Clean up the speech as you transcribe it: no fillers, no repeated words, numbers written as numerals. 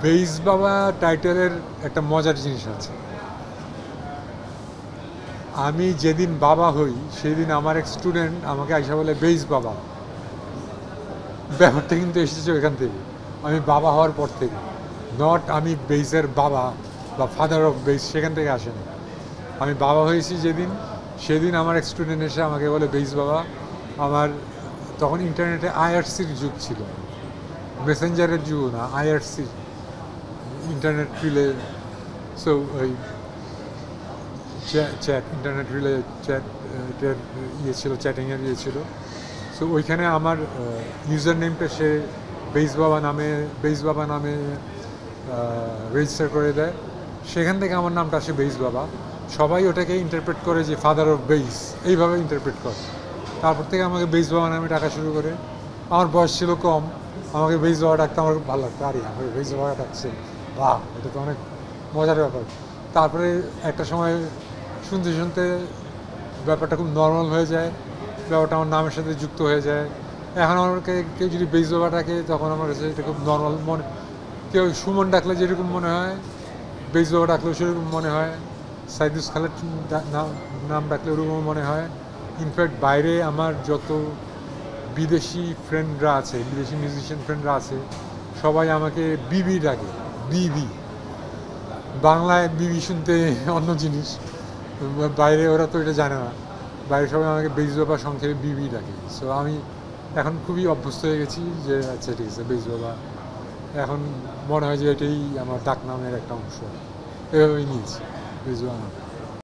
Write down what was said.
Base বাবা টাইটেলের একটা মজার জিনিস আছে। আমি যেদিন বাবা হই সেদিন আমার এক স্টুডেন্ট আমাকে আইসা বলে বেইস বাবা। ব্যাপারটা কিন্তু এসেছে ওইখান থেকে, আমি বাবা হওয়ার পর থেকে। নট আমি বেইসের বাবা বা ফাদার অফ বেইস, সেখান থেকে আসেনি। আমি বাবা হয়েছি যেদিন, সেদিন আমার এক স্টুডেন্ট এসে আমাকে বলে বেইস বাবা। আমার তখন ইন্টারনেটে আইআরসির যুগ ছিল, মেসেঞ্জারের যুগ না, আইআরসি, ইন্টারনেট রিলে। সো ওই চ্যাট, ইন্টারনেট রিলে চ্যাট ইয়ে ছিল, চ্যাটিংয়ের ইয়ে ছিল। সো ওইখানে আমার ইউজার নেমটা সে বেইস বাবা নামে রেজিস্টার করে দেয়। সেখান থেকে আমার নামটা আসে বেইস বাবা। সবাই ওটাকে ইন্টারপ্রেট করে যে ফাদার অফ বেইস, এইভাবে ইন্টারপ্রেট করে। তারপর থেকে আমাকে বেইস বাবা নামে ডাকা শুরু করে। আমার বয়স ছিল কম, আমাকে বেইস বাবা ডাকতে আমার খুব ভালো লাগতো। আরে আমাকে বেইস বাবা ডাকছে, বাহ, এটা তো অনেক মজার ব্যাপার। তারপরে একটা সময় শুনতে শুনতে ব্যাপারটা খুব নর্মাল হয়ে যায়, ব্যাপারটা আমার নামের সাথে যুক্ত হয়ে যায়। এখন আমাকে কেউ যদি বেইস বাবা ডাকে তখন আমার কাছে এটা খুব নর্মাল মনে। কেউ সুমন ডাকলে যেরকম মনে হয়, বেইস বাবা ডাকলেও সেরকম মনে হয়। সাইদুস খালের নাম ডাকলে ওরকম মনে হয়। ইনফ্যাক্ট বাইরে আমার যত বিদেশি ফ্রেন্ডরা আছে, বিদেশি মিউজিশিয়ান ফ্রেন্ডরা আছে, সবাই আমাকে বিবি ডাকে। বিবি, বাংলায় বিবি শুনতে অন্য জিনিস, বাইরে ওরা তো এটা জানে না। বাইরে সবাই আমাকে বেইস বাবা সংক্ষেপে বিবি ডাকে। সো আমি এখন খুবই অভ্যস্ত হয়ে গেছি যে আচ্ছা ঠিক আছে বেইস বাবা। এখন মনে হয় যে এটাই আমার ডাক নামের একটা অংশ, এভাবেই নিয়েছি বেইস বাবা।